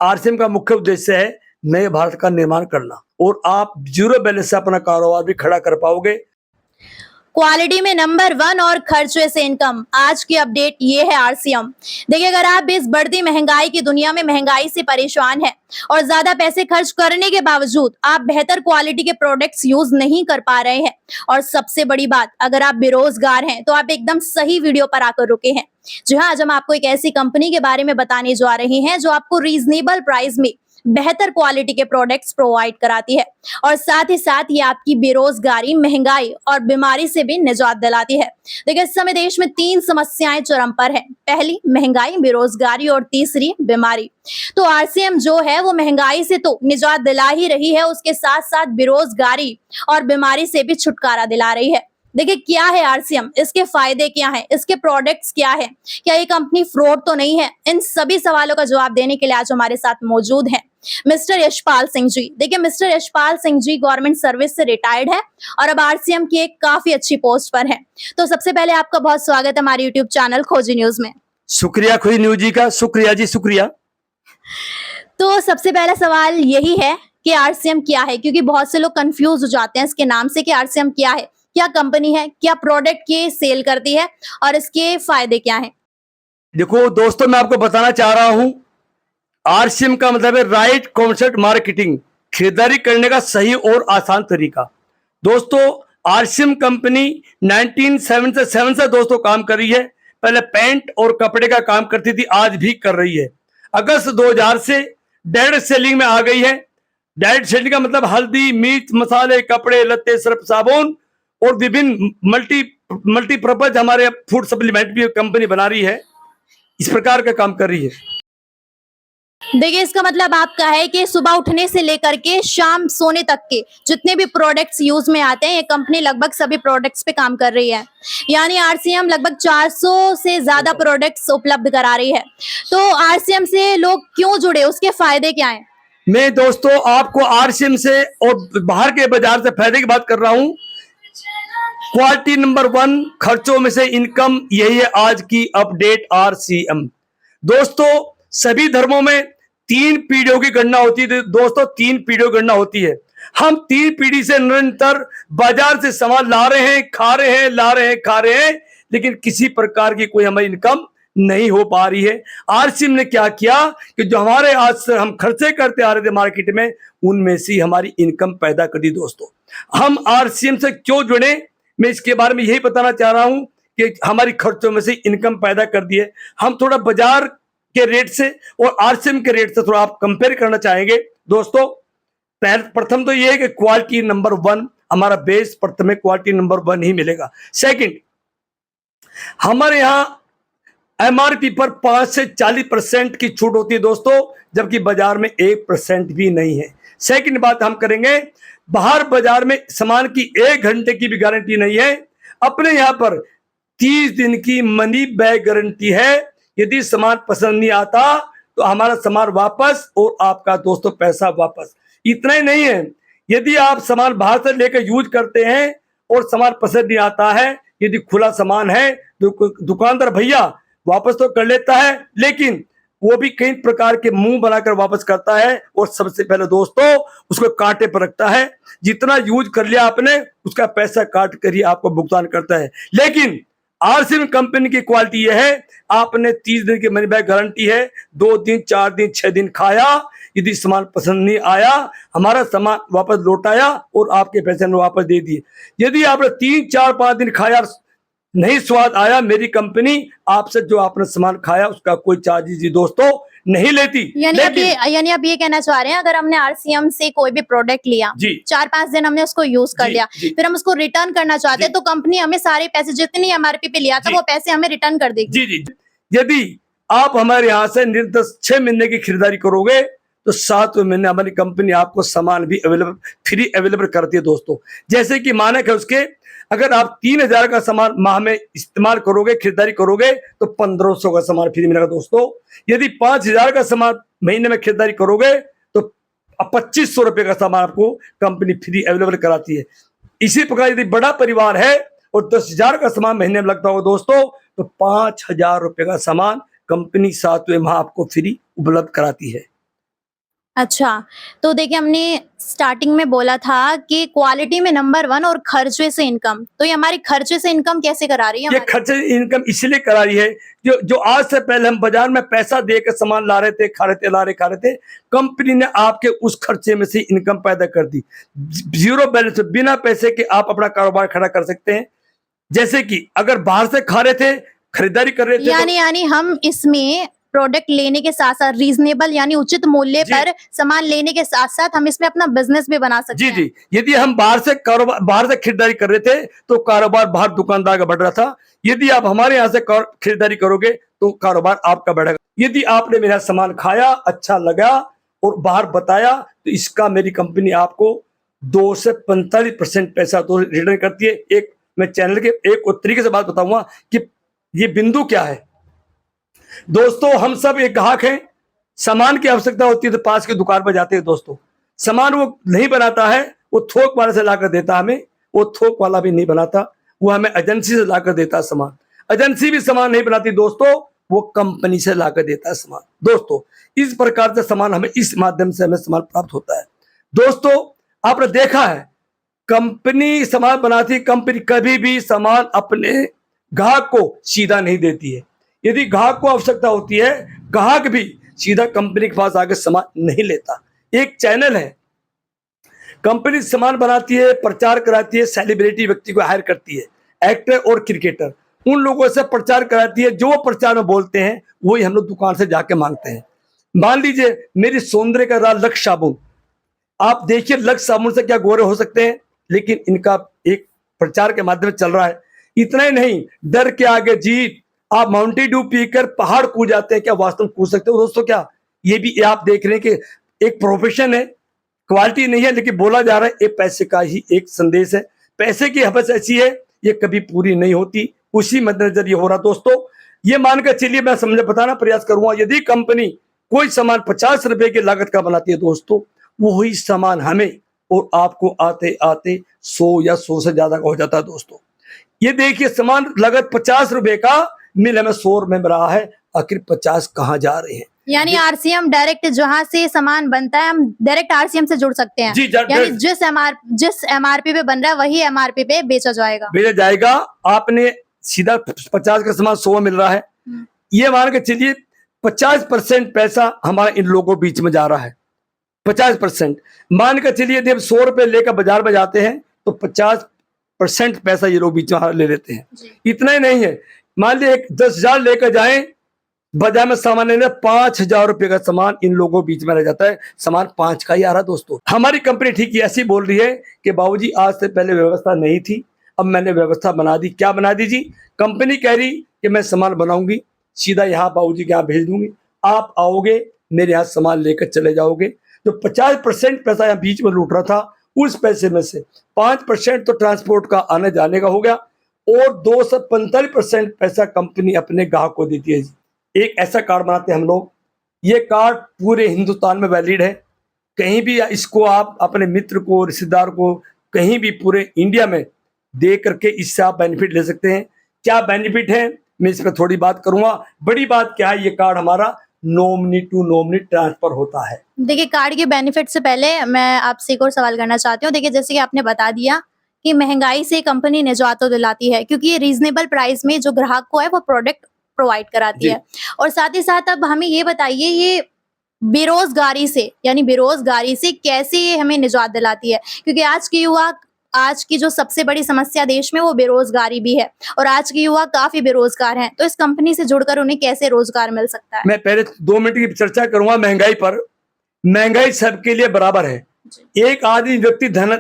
RCM का मुख्य उद्देश्य है नए भारत का निर्माण करना और आप जीरो बैलेंस से अपना कारोबार भी खड़ा कर पाओगे। क्वालिटी में नंबर 1 और खर्चे से इनकम। आज की अपडेट ये है आरसीएम। देखिए, अगर आप इस बढ़ती महंगाई की दुनिया में महंगाई से परेशान हैं और ज्यादा पैसे खर्च करने के बावजूद आप बेहतर क्वालिटी के प्रोडक्ट्स यूज नहीं कर पा रहे हैं, और सबसे बड़ी बात, अगर आप बेरोजगार हैं तो आप एकदम सही वीडियो पर आकर रुके हैं। जी हाँ, आज हम आपको एक ऐसी कंपनी के बारे में बताने जा रहे हैं जो आपको रीजनेबल प्राइस में बेहतर क्वालिटी के प्रोडक्ट्स प्रोवाइड कराती है, और साथ ही साथ ये आपकी बेरोजगारी, महंगाई और बीमारी से भी निजात दिलाती है। देखिए, इस समय देश में 3 समस्याएं चरम पर हैं। पहली महंगाई, बेरोजगारी और तीसरी बीमारी। तो आरसीएम जो है वो महंगाई से तो निजात दिला ही रही है, उसके साथ साथ बेरोजगारी और बीमारी से भी छुटकारा दिला रही है। देखिए, क्या है आरसीएम, इसके फायदे क्या हैं, इसके प्रोडक्ट्स क्या है, क्या ये कंपनी फ्रॉड तो नहीं है? इन सभी सवालों का जवाब देने के लिए आज हमारे साथ मौजूद हैं मिस्टर यशपाल सिंह जी। देखिए, mister Yashpal Singh ji government service से रिटायर्ड है और अब आरसीएम की एक काफी अच्छी पोस्ट पर है। तो सबसे पहले आपका बहुत स्वागत है हमारे यूट्यूब चैनल खोजी न्यूज में। शुक्रिया खोजी न्यूज जी का, शुक्रिया जी, शुक्रिया। तो सबसे पहला सवाल यही है कि आरसीएम क्या है, क्योंकि बहुत से लोग कंफ्यूज हो जाते हैं इसके नाम से कि आरसीएम क्या है, क्या कंपनी है, क्या प्रोडक्ट ये सेल करती है और इसके फायदे क्या हैं? देखो दोस्तों, मैं आपको बताना चाह रहा हूं, आरसीएम का मतलब है राइट कॉन्सेप्ट मार्केटिंग, खरीदारी करने का सही और आसान तरीका। दोस्तों, आरसीएम कंपनी 1977 से दोस्तों काम कर रही है। पहले पेंट और कपड़े का काम करती थी, आज भी कर रही है। अगस्त 2000 से डायरेक्ट सेलिंग में आ गई है। डायरेक्ट सेलिंग का मतलब हल्दी, मिर्च, मसाले, कपड़े, लत्ते, सर्फ, साबुन और विभिन्न मल्टीपर्पज हमारे फूड सप्लीमेंट भी कंपनी बना रही है। इस प्रकार का काम कर रही है। देखिए, इसका मतलब आपका है कि सुबह उठने से लेकर के शाम सोने तक के जितने भी प्रोडक्ट्स यूज में आते हैं, ये कंपनी लगभग सभी प्रोडक्ट्स पे काम कर रही है। यानी आरसीएम लगभग 400 से ज्यादा प्रोडक्ट्स उपलब्ध करा रही है। तो आरसीएम से लोग क्यों जुड़े, उसके फायदे क्या हैं? मैं दोस्तों आपको आरसीएम से और बाहर के बाजार से फायदे की बात कर रहा हूं। क्वालिटी नंबर 1, खर्चों में से इनकम, यही है आज की अपडेट आरसीएम। दोस्तों, सभी धर्मों में 3 पीढ़ियों की गणना होती है। दोस्तों, 3 पीढ़ियों की गणना होती है। हम 3 पीढ़ी से निरंतर बाजार से सामान ला रहे हैं, खा रहे हैं, ला रहे हैं, खा रहे हैं, लेकिन किसी प्रकार की कोई हमारी इनकम नहीं हो पा रही है। आरसीएम ने क्या किया कि जो हमारे आज से हम खर्चे करते आ रहे थे मार्केट में, उनमें से हमारी इनकम पैदा कर दी। दोस्तों, हम आरसीएम से क्यों जुड़े, मैं इसके बारे में यही बताना चाह रहा हूं कि हमारी खर्चों में से इनकम पैदा कर दी है। हम थोड़ा बाजार के रेट से और आरसीएम के रेट से थोड़ा आप कंपेयर करना चाहेंगे। दोस्तों, प्रथम तो ये है कि क्वालिटी नंबर 1, हमारा बेस प्रथम में क्वालिटी नंबर 1 ही मिलेगा। सेकंड, हमारे यहां एमआरपी पर 5 से 40% की छूट होती है दोस्तों, जबकि बाजार में 1% भी नहीं है। सेकंड बात हम करेंगे, बाहर बाजार में सामान की 1 घंटे की भी गारंटी नहीं है। अपने यहां पर 30 दिन की मनी बैक गारंटी है। यदि सामान पसंद नहीं आता तो हमारा सामान वापस और आपका दोस्तों पैसा वापस। इतना ही नहीं है, यदि आप सामान बाहर से लेकर यूज करते हैं और सामान पसंद नहीं आता है, यदि खुला सामान है तो दुकानदार भैया वापस तो कर लेता है, लेकिन वो भी कई प्रकार के मुंह बनाकर वापस करता है और सबसे पहले दोस्तों उसको कांटे पर रखता है। जितना यूज कर लिया आपने, उसका पैसा काट कर ही आपको भुगतान करता है। लेकिन आरसीएम कंपनी की क्वालिटी यह है, आपने 30 दिन की मनी बैक गारंटी है। 2 दिन, 4 दिन, 6 दिन खाया, यदि सामान पसंद नहीं आया, हमारा सामान वापस लौटाया और आपके पैसे ने वापस दे दिए। यदि आपने 3, 4, 5 दिन खाया, नहीं स्वाद आया, मेरी कंपनी आपसे जो आपने सामान खाया उसका कोई चार्जेस दोस्तों नहीं लेती। यानी आप ये कहना चाह रहे हैं, अगर हमने आरसीएम से कोई भी प्रोडक्ट लिया, 4-5 दिन हमने उसको यूज कर लिया, फिर हम उसको रिटर्न करना चाहते हैं, तो कंपनी हमें सारे पैसे जितनी एमआरपी पे लिया था वो पैसे हमें रिटर्न कर देगी? जी। यदि आप हमारे यहाँ से निरंतर 6 महीने की खरीदारी करोगे तो 7वें महीने हमारी कंपनी आपको सामान भी फ्री अवेलेबल करती है। दोस्तों, जैसे कि मानक है उसके, अगर आप 3000 का सामान माह में इस्तेमाल करोगे, खरीदारी करोगे, तो 1500 का सामान फ्री मिलेगा। दोस्तों, यदि 5000 का सामान महीने में खरीदारी करोगे तो 2500 रुपए का सामान आपको कंपनी फ्री अवेलेबल कराती है। इसी प्रकार यदि बड़ा परिवार है और 10,000 का सामान महीने में लगता हो दोस्तों, तो 5000 रुपए का सामान कंपनी 7वें माह आपको फ्री उपलब्ध कराती है। अच्छा, तो देखिए हमने स्टार्टिंग में बोला था कि क्वालिटी में नंबर 1 और खर्चे से इनकम। तो ये हमारी खर्चे से इनकम कैसे करा रही है ये हमारी? खर्चे इनकम इसलिए करा रही है, जो जो आज से पहले हम बाजार में पैसा देकर सामान ला रहे थे, खा रहे थे, कंपनी ने आपके उस खर्चे में से इनकम पैदा कर दी। जीरो बैलेंस, बिना पैसे के आप अपना कारोबार खड़ा कर सकते हैं। जैसे कि अगर बाहर से खा रहे थे, खरीदारी कर रहे थे, यानी हम इसमें प्रोडक्ट लेने के साथ-साथ रीज़नेबल यानी उचित मूल्य जी। पर सामान लेने के साथ-साथ हम इसमें अपना बिज़नेस भी बना सकते जी हैं। जी, यदि हम बाहर से खरीदारी कर रहे थे तो कारोबार बाहर दुकानदार का बढ़ रहा था। यदि आप हमारे यहाँ से खरीदारी करोगे तो कारोबार आपका बढ़ेगा। यदि आपने मेरा सामान खाया, अच्छा लगा और बाहर बताया, तो इसका मेरी कंपनी आपको 2 से 45% पैसा तो रिटर्न करती है। एक मैं चैनल के एक और तरीके से बात बताऊंगा कि ये बिंदु क्या है। दोस्तों, हम सब एक ग्राहक हैं, सामान की आवश्यकता होती है तो पास की दुकान पर जाते हैं। दोस्तों, सामान वो नहीं बनाता है, वो थोक वाले से लाकर देता हमें। वो थोक वाला भी नहीं बनाता, वो हमें एजेंसी से लाकर देता है सामान। एजेंसी भी सामान नहीं बनाती दोस्तों, वो कंपनी से लाकर देता है सामान। दोस्तों, इस प्रकार से सामान हमें इस माध्यम से हमें सामान प्राप्त होता है। दोस्तों, आपने देखा है, कंपनी सामान बनाती है, कंपनी कभी भी सामान अपने ग्राहक को सीधा नहीं देती है। यदि ग्राहक को आवश्यकता होती है, ग्राहक भी सीधा कंपनी के पास आकर सामान नहीं लेता। एक चैनल है, कंपनी सामान बनाती है, प्रचार कराती है, सेलिब्रिटी व्यक्ति को हायर करती है, एक्टर और क्रिकेटर, उन लोगों से प्रचार कराती है। जो वो प्रचार में बोलते हैं वही हम लोग दुकान से जाके मांगते हैं। मान लीजिए मेरी सौंदर्य का राज लक्स साबुन, आप देखिए लक्स साबुन से क्या गोरे हो सकते हैं, लेकिन इनका एक प्रचार के माध्यम से चल रहा है। इतना ही नहीं, डर के आगे जीत, आप माउंटेन ड्यू पीकर पहाड़ कूद जाते हैं, क्या वास्तव में कूद सकते हो दोस्तों? क्या ये भी आप देख रहे हैं कि एक प्रोफेशन है, क्वालिटी नहीं है, लेकिन बोला जा रहा है ये पैसे का ही एक संदेश है। पैसे की हवस ऐसी है, ये कभी पूरी नहीं होती, उसी मद्देनजर ये हो रहा। दोस्तों, ये मानकर चलिए, मैं समझ बताना प्रयास करूंगा, यदि कंपनी कोई सामान 50 रुपए की लागत का बनाती है दोस्तों, वही सामान हमें और आपको आते आते 100 या 100 से ज्यादा का हो जाता है। दोस्तों, ये देखिए, सामान लागत 50 रुपए का मिल हमें 100 रुपए में रहा है, आखिर 50 कहाँ जा रहे हैं? यानी आरसीएम डायरेक्ट जहां से सामान बनता है हम डायरेक्ट आरसीएम से जुड़ सकते हैं। जी, यानी जिस एमआरपी पे बन रहा है वही एमआरपी पे बेचा जाएगा। भेजा जाएगा। आपने सीधा 50 का सामान 100 मिल रहा है, ये मान के चलिए 50% पैसा हमारा इन लोगों के बीच में जा रहा है। 50% मान के चलिए, यदि हम 100 रुपए लेकर बाजार में जाते हैं तो 50% पैसा ये लोग बीच में ले लेते हैं। इतना ही नहीं है, मान लीजिए 10,000 लेकर जाएं बाजार में, सामान लेने 5,000 रुपए का सामान इन लोगों के बीच में रह जाता है, सामान 5 का ही आ रहा। दोस्तों, हमारी कंपनी ठीक है ऐसी बोल रही है कि बाबूजी आज से पहले व्यवस्था नहीं थी, अब मैंने व्यवस्था बना दी। क्या बना दी जी? कंपनी कह रही कि मैं सामान बनाऊंगी, सीधा यहाँ बाबूजी के यहाँ भेज दूंगी, आप आओगे मेरे यहाँ सामान लेकर चले जाओगे। जो 50% पैसा यहाँ बीच में लूट रहा था, उस पैसे में से 5% तो ट्रांसपोर्ट का आने जाने का हो गया, और 2 से 45% पैसा कंपनी अपने ग्राहक को देती है। एक ऐसा कार्ड बनाते हैं हम लोग, ये कार्ड पूरे हिंदुस्तान में वैलिड है, कहीं भी इसको आप अपने मित्र को, रिश्तेदार को, कहीं भी पूरे इंडिया में दे करके इससे आप बेनिफिट ले सकते हैं। क्या बेनिफिट है, मैं इस पर थोड़ी बात करूंगा। बड़ी बात क्या है, ये कार्ड हमारा नॉमिनी टू नॉमिनी ट्रांसफर होता है। देखिए, कार्ड के बेनिफिट से पहले मैं आपसे एक और सवाल करना चाहती हूँ। देखिए, जैसे कि आपने बता दिया कि महंगाई से कंपनी निजात दिलाती है, क्योंकि ये रीजनेबल प्राइस में जो ग्राहक को है वो प्रोडक्ट प्रोवाइड कराती है। और साथ ही साथ अब हमें ये बताइए, ये बेरोजगारी से कैसे ये हमें निजात दिलाती है? क्योंकि आज की जो सबसे बड़ी समस्या देश में वो बेरोजगारी भी है, और आज के युवा काफी बेरोजगार हैं। तो इस कंपनी से जुड़कर उन्हें कैसे रोजगार मिल सकता है? मैं पहले 2 मिनट की चर्चा करूंगा महंगाई पर। महंगाई सबके लिए बराबर है। एक आदमी व्यक्ति धन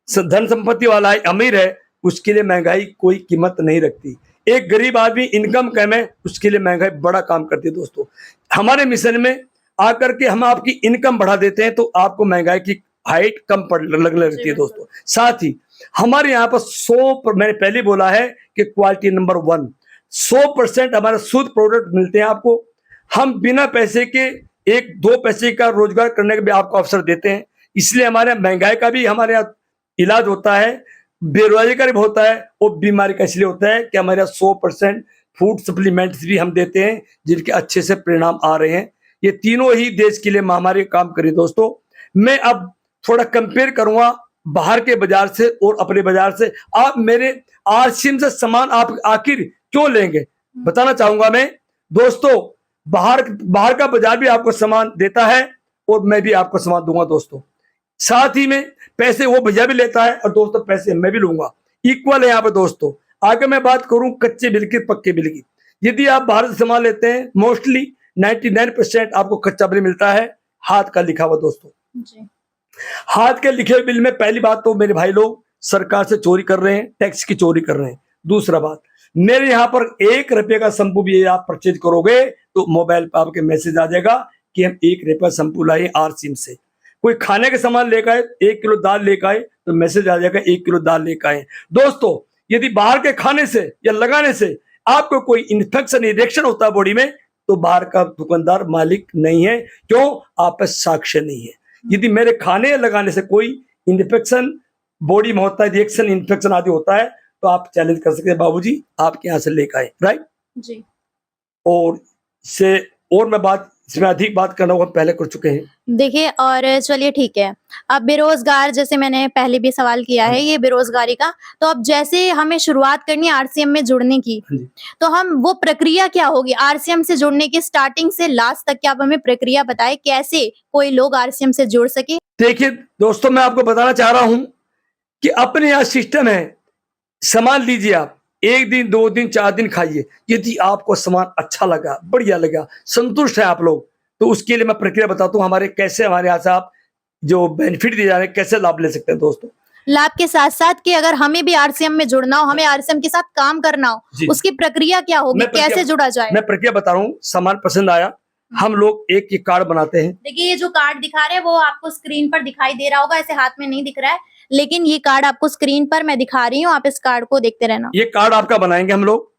संपत्ति वाला है, अमीर है, उसके लिए महंगाई कोई कीमत नहीं रखती। एक गरीब आदमी इनकम कम है, उसके लिए महंगाई बड़ा काम करती है। दोस्तों, हमारे मिशन में आकर के हम आपकी इनकम बढ़ा देते हैं तो आपको महंगाई की हाइट कम लगने लगती है। दोस्तों, साथ ही हमारे यहाँ पर मैंने पहले बोला है कि क्वालिटी नंबर 1, 100% हमारे शुद्ध प्रोडक्ट मिलते हैं आपको। हम बिना पैसे के 1-2 पैसे का रोजगार करने का भी आपको अवसर देते हैं, इसलिए हमारे महंगाई का भी हमारे यहाँ इलाज होता है, बेरोजगारी का भी होता है, और बीमारी का इसलिए होता है कि हमारे यहाँ 100% फूड सप्लीमेंट्स भी हम देते हैं, जिनके अच्छे से परिणाम आ रहे हैं। ये तीनों ही देश के लिए महामारी काम करी दोस्तों। मैं अब थोड़ा कंपेयर करूंगा बाहर के बाजार से और अपने बाजार से। आप मेरे आरसीएम से सामान आप आखिर क्यों लेंगे बताना चाहूंगा मैं दोस्तों। बाहर का बाजार भी आपको सामान देता है और मैं भी आपको सामान दूंगा दोस्तों। साथ ही में पैसे वो भैया भी लेता है और दोस्तों पैसे मैं भी लूंगा, इक्वल है यहाँ पे दोस्तों। आगे मैं बात करूं कच्चे बिल की पक्के बिल की। यदि आप बाहर से सामान लेते हैं मोस्टली 99% आपको कच्चा बिल मिलता है हाथ का लिखा हुआ दोस्तों जी। हाथ के लिखे हुए बिल में पहली बात तो मेरे भाई लोग सरकार से चोरी कर रहे हैं, टैक्स की चोरी कर रहे हैं। दूसरा बात, मेरे यहाँ पर 1 रुपये का शैम्पू भी आप परचेज करोगे तो मोबाइल पर आपके मैसेज आ जाएगा कि हम 1 रुपये शैम्पू लाए आरसीएम से। कोई खाने के सामान लेकर आए, 1 किलो दाल लेकर आए तो मैसेज आ जाएगा 1 किलो दाल लेकर आए। दोस्तों यदि बाहर के खाने से या लगाने से आपको कोई इन्फेक्शन रिएक्शन होता है बॉडी में तो बाहर का दुकानदार मालिक नहीं है। क्यों? आप पे साक्ष्य नहीं है। यदि मेरे खाने या लगाने से कोई इन्फेक्शन बॉडी में होता है, रिएक्शन इन्फेक्शन आदि होता है तो आप चैलेंज कर सकते हैं बाबूजी आपके यहाँ से लेकर आए, राइट जी। और मैं बात इसमें अधिक बात करना होगा, पहले कर चुके हैं। देखिए और चलिए ठीक है, अब बेरोजगार जैसे मैंने पहले भी सवाल किया है ये बेरोजगारी का, तो अब जैसे हमें शुरुआत करनी है आरसीएम में जुड़ने की तो हम वो प्रक्रिया क्या होगी आरसीएम से जुड़ने की स्टार्टिंग से लास्ट तक, क्या आप हमें प्रक्रिया बताएं कैसे कोई लोग आरसीएम से जुड़ सके। देखिए दोस्तों मैं आपको बताना चाह रहा हूं कि अपने यहाँ सिस्टम है, सामान लीजिए आप 1 दिन 2 दिन 4 दिन खाइए, यदि आपको सामान अच्छा लगा बढ़िया लगा संतुष्ट है आप लोग तो उसके लिए मैं प्रक्रिया बताता हूँ हमारे कैसे हमारे यहाँ से आप जो बेनिफिट दिए जा रहे हैं कैसे लाभ ले सकते हैं दोस्तों। लाभ के साथ साथ कि अगर हमें भी आरसीएम में जुड़ना हो, हमें आरसीएम के साथ काम करना हो, उसकी प्रक्रिया क्या होगी, कैसे जुड़ा जाए। मैं प्रक्रिया बता रहा हूँ। सामान पसंद आया हम लोग एक कार्ड बनाते हैं। देखिए ये जो कार्ड दिखा रहे हैं वो आपको स्क्रीन पर दिखाई दे रहा होगा, ऐसे हाथ में नहीं दिख रहा है लेकिन ये कार्ड आपको स्क्रीन पर मैं दिखा रही हूँ, आप इस कार्ड को देखते रहना। ये कार्ड आपका बनाएंगे हम लोग।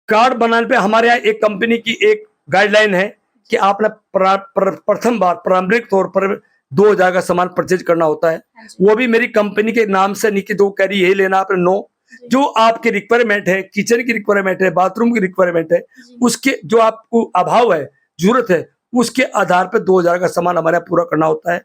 कार्ड बनाने पे हमारे यहाँ एक कंपनी की एक गाइडलाइन है कि आपने प्रथम बार प्रारंभिक तौर पर 2000 का सामान परचेज करना होता है, वो भी मेरी कंपनी के नाम से नीचे जो कह रही यही लेना आपने नो जो आपकी रिक्वायरमेंट है, किचन की रिक्वायरमेंट है, बाथरूम की रिक्वायरमेंट है, उसके जो आपको अभाव है जरूरत है उसके आधार पर 2000 का सामान हमारे यहाँ पूरा करना होता है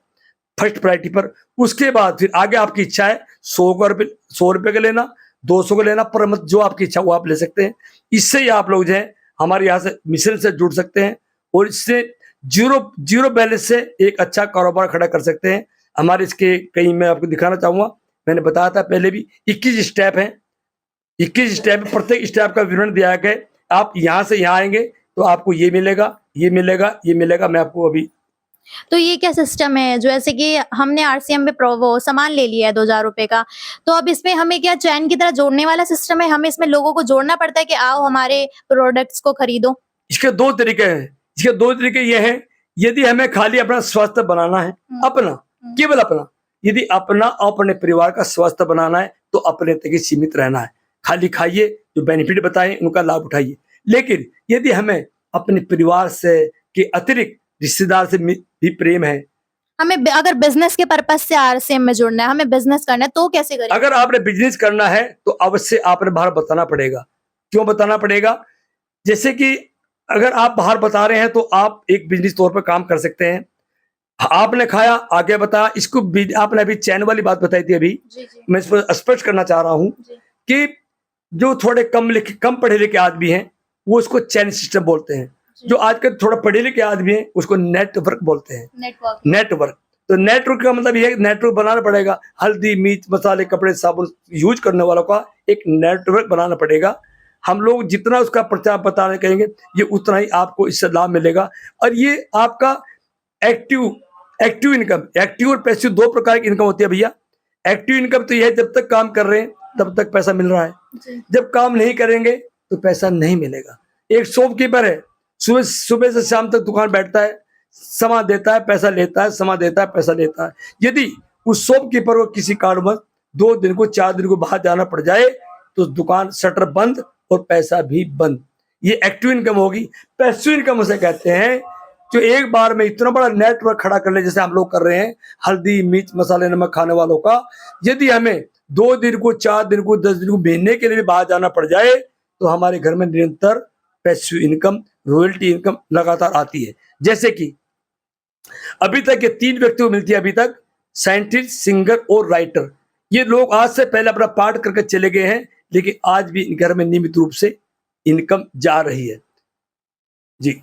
फर्स्ट प्रायोरिटी पर। उसके बाद फिर आगे आपकी इच्छा है 100 रुपये का लेना 200 का लेना पर मत जो आपकी इच्छा वो आप ले सकते हैं। इससे ही आप लोग जो है हमारे यहाँ से मिशन से जुड़ सकते हैं और इससे जीरो बैलेंस से एक अच्छा कारोबार खड़ा कर सकते हैं। हमारे इसके कहीं मैं आपको दिखाना चाहूंगा, मैंने बताया था पहले भी 21 स्टेप हैं, 21 स्टेप, प्रत्येक स्टेप का विवरण दिया गया। आप यहाँ से यहाँ आएंगे तो आपको ये मिलेगा ये मिलेगा ये मिलेगा। मैं आपको अभी तो ये क्या सिस्टम है जैसे कि हमने आरसीएम में वो सामान ले लिया है 2000 रुपए का, तो अब इसमें हमें क्या चैन की तरह जोड़ने वाला सिस्टम है, हमें इसमें लोगों को जोड़ना पड़ता है कि आओ हमारे प्रोडक्ट्स को खरीदो। इसके 2 तरीके हैं। इसके 2 तरीके ये हैं, यदि हमें खाली अपना स्वास्थ्य बनाना है अपना केवल अपना, यदि अपना अपने परिवार का स्वास्थ्य बनाना है तो अपने तक ही सीमित रहना है, खाली खाइए जो बेनिफिट बताएं उनका लाभ उठाइए। लेकिन यदि हमें अपने परिवार से के अतिरिक्त रिश्तेदार से भी प्रेम है, हमें अगर बिजनेस के पर्पस से आरसीएम में जुड़ना है, हमें बिजनेस करना है तो कैसे करें। अगर आपने बिजनेस करना है तो अवश्य आपने बाहर बताना पड़ेगा। क्यों बताना पड़ेगा? जैसे कि अगर आप बाहर बता रहे हैं तो आप एक बिजनेस तौर पर काम कर सकते हैं। आपने खाया आगे बताया, इसको आपने अभी चैन वाली बात बताई थी अभी मैं इस पर स्पष्ट करना चाह रहा हूं कि जो थोड़े कम पढ़े लिखे आदमी हैं वो उसको चैन सिस्टम बोलते हैं, जो आजकल थोड़ा पढ़े लिखे आदमी हैं उसको नेटवर्क बोलते हैं। नेटवर्क तो नेटवर्क का मतलब ये नेटवर्क बनाना पड़ेगा। हल्दी मिर्च मसाले कपड़े साबुन यूज करने वालों का एक नेटवर्क बनाना पड़ेगा। हम लोग जितना उसका प्रचार प्रसार करेंगे ये उतना ही आपको इससे लाभ मिलेगा। और ये आपका एक्टिव इनकम, एक्टिव और पैसिव 2 प्रकार की इनकम होती है भैया। एक्टिव इनकम तो यह है जब तक काम कर रहे हैं तब तक पैसा मिल रहा है, जब काम नहीं करेंगे तो पैसा नहीं मिलेगा। एक शॉपकीपर है, सुबह से शाम तक दुकान बैठता है, सामान देता है पैसा लेता है, सामान देता है पैसा लेता है। यदि उस शॉपकीपर को किसी कारणवश 2 दिन को 4 दिन को बाहर जाना पड़ जाए तो दुकान शटर बंद और पैसा भी बंद। ये एक्टिव इनकम होगी। पैसिव इनकम उसे कहते हैं जो एक बार में इतना बड़ा नेटवर्क खड़ा कर ले जैसे हम लोग कर रहे हैं हल्दी मिर्च मसाले नमक खाने वालों का। यदि हमें 2 दिन को 4 दिन को 10 दिन को महीने के लिए भी बाहर जाना पड़ जाए तो हमारे घर में निरंतर पैसिव इनकम, रॉयल्टी इनकम लगातार आती है। जैसे कि अभी तक ये 3 व्यक्तियों को मिलती है अभी तक, साइंटिस्ट, सिंगर और राइटर। ये लोग आज से पहले अपना पार्ट करके चले गए हैं, लेकिन आज भी घर में नियमित रूप से इनकम जा रही है। जी,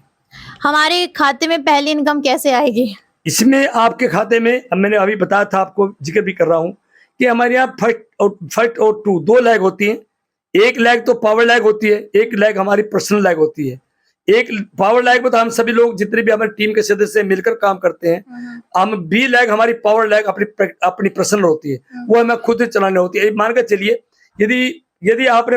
हमारे खाते में पहली इनकम कैसे आएगी? इसमें आपके खाते में, अब मैंने अभी बताया था, आपको जिक्र भी कर रहा हूं कि हमारे यहाँ फर्स्ट और 2 लैग होती हैं। एक लैग तो पावर लैग होती है, एक लैग हमारी पर्सनल लैग होती है। एक पावर लैग में तो हम सभी लोग जितने भी हमारी टीम के सदस्य मिलकर काम करते हैं। हम बी लैग, हमारी पावर लैग अपनी पर्सनल होती है, वो हमें खुद से चलानी होती है। मान कर चलिए, यदि आपने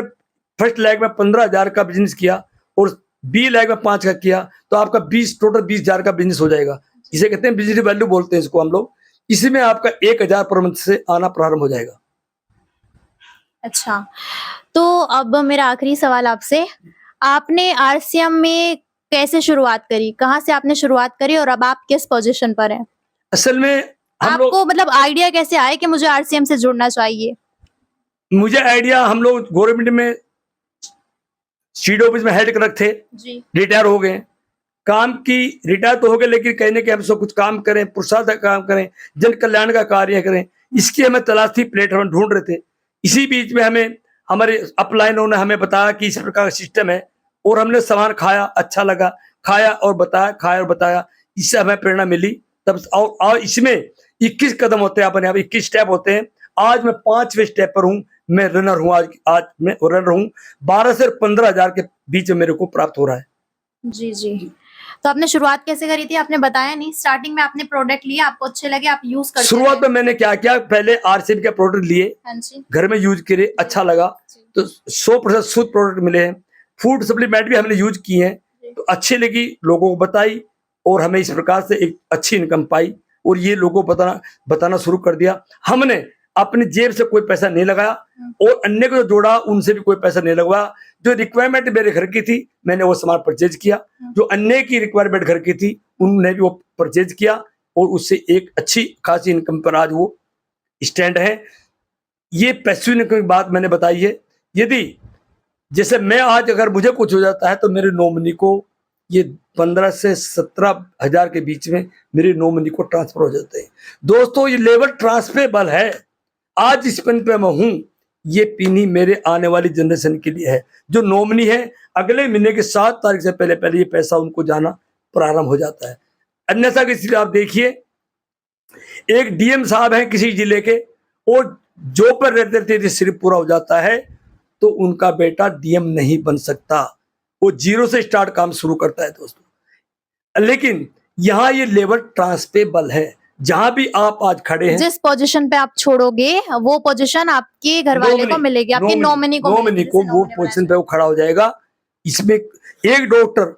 फर्स्ट लैग में 15,000 का बिजनेस किया और बी लैग में 5 का किया, तो आपका टोटल 20,000 का बिजनेस हो जाएगा। इसे कहते हैं बिजनेस वैल्यू बोलते हैं इसको हम लोग। इसमें आपका 1,000 पर मंथ से आना प्रारंभ हो जाएगा। अच्छा, तो अब मेरा आखिरी सवाल आपसे, आपने आरसीएम में कैसे शुरुआत करी? कहाँ से आपने शुरुआत करी और अब आप किस पोजीशन पर हैं? असल में आपको मतलब आइडिया कैसे आया कि मुझे आरसीएम से जुड़ना चाहिए? मुझे आइडिया, हम लोग गवर्नमेंट में सीड ऑफिस में हेड क्लर्क थे जी। रिटायर हो गए। काम की रिटायर तो हो गए, लेकिन कहने के हम सब कुछ काम करें, पुरुषार्थ काम करें, जन कल्याण का कार्य करें, इसकी हमें तलाश थी, प्लेटफॉर्म ढूंढ रहे थे। इसी बीच में हमें हमारे अपलाइनों ने हमें बताया कि इस प्रकार का सिस्टम है, और हमने सामान खाया, अच्छा लगा, खाया और बताया, इससे हमें प्रेरणा मिली। तब और इसमें 21 कदम होते हैं, अपने आप 21 स्टेप होते हैं। आज मैं 5वें स्टेप पर हूँ, मैं रनर हूँ। आज मैं रनर हूँ। 12 से 15,000 के बीच में मेरे को प्राप्त हो रहा है। जी जी। तो आपने शुरुआत कैसे करी थी? आपने बताया नहीं। स्टार्टिंग में आपने प्रोडक्ट लिए, आपको अच्छे लगे, आप यूज करते शुरुआत में मैंने क्या किया, पहले आरसीएम के प्रोडक्ट लिए, हाँ जी, घर में यूज करे, अच्छा लगा, तो 100% शुद्ध प्रोडक्ट मिले हैं। फूड सप्लीमेंट भी हमने यूज किए हैं, तो अच्छी लगी, लोगों को बताई, और हमें इस प्रकार से एक अच्छी इनकम पाई, और ये लोगों को बताना शुरू कर दिया। हमने अपनी जेब से कोई पैसा नहीं लगाया, और अन्य को जो जोड़ा उनसे भी कोई पैसा नहीं लगवाया। जो रिक्वायरमेंट मेरे घर की थी, मैंने वो सामान परचेज किया। जो अन्य की रिक्वायरमेंट घर की थी, उन्होंने भी वो परचेज किया, और उससे एक अच्छी खासी इनकम पर आज वो स्टैंड है। ये पैसिव इनकम की बात मैंने बताई है। यदि जैसे मैं आज, अगर मुझे कुछ हो जाता है, तो मेरे नॉमिनी को ये 15 से 17,000 के बीच में मेरे नॉमिनी को ट्रांसफर हो जाते हैं। दोस्तों, ये लेवल ट्रांसफरेबल है। आज इस पिन पे मैं हूं, ये पिन ही मेरे आने वाली जनरेशन के लिए है। जो नॉमिनी है, अगले महीने की 7 तारीख से पहले ये पैसा उनको जाना प्रारंभ हो जाता है। अन्यथा इसलिए आप देखिए, एक डीएम साहब हैं किसी जिले के, और जो पर रहते सिर्फ पूरा हो जाता है, तो उनका बेटा डीएम नहीं बन सकता। वो 0 से स्टार्ट काम शुरू करता है दोस्तों। लेकिन यहाँ ये लेवल ट्रांसफरेबल है। जहां भी आप आज खड़े हैं, जिस पोजीशन पे आप छोड़ोगे वो पोजीशन आपके घर वाले को मिलेगी, आपके नॉमिनी को वो पोजीशन पे वो खड़ा हो जाएगा। इसमें एक डॉक्टर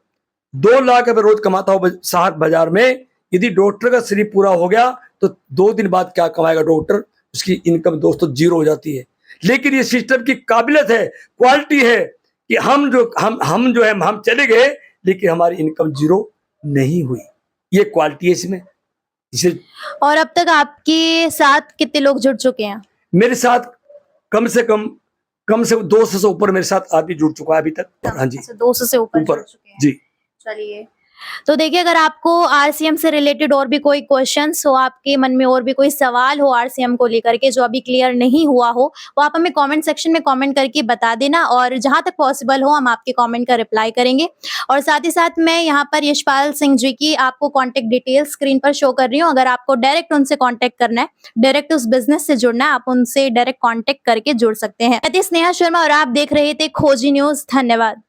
2 लाख रुपए रोज कमाता हो शहर बाजार में, यदि डॉक्टर का शरीर पूरा हो गया, तो 2 दिन बाद क्या कमाएगा डॉक्टर? उसकी इनकम दोस्तों 0 हो जाती है। लेकिन ये सिस्टम की काबिलियत है, क्वालिटी है, कि हम जो है हम चले गए, लेकिन हमारी इनकम 0 नहीं हुई। ये क्वालिटी है इसमें। और अब तक आपके साथ कितने लोग जुड़ चुके हैं? मेरे साथ कम से कम 200 से ऊपर मेरे साथ आदमी जुड़ चुका है अभी तक। हाँ जी, 200 से ऊपर जुड़ चुके हैं। जी। चलिए, तो देखिए, अगर आपको आरसीएम से रिलेटेड और भी कोई क्वेश्चंस हो, आपके मन में और भी कोई सवाल हो आरसीएम को लेकर के जो अभी क्लियर नहीं हुआ हो, वो आप हमें कमेंट सेक्शन में कमेंट करके बता देना, और जहां तक पॉसिबल हो हम आपके कमेंट का रिप्लाई करेंगे। और साथ ही साथ मैं यहाँ पर यशपाल सिंह जी की आपको कॉन्टेक्ट डिटेल स्क्रीन पर शो कर रही हूँ। अगर आपको डायरेक्ट उनसे कॉन्टेक्ट करना है, डायरेक्ट उस बिजनेस से जुड़ना है, आप उनसे डायरेक्ट कॉन्टेक्ट करके जुड़ सकते हैं। मैं थी स्नेहा शर्मा और आप देख रहे थे खोजी न्यूज। धन्यवाद।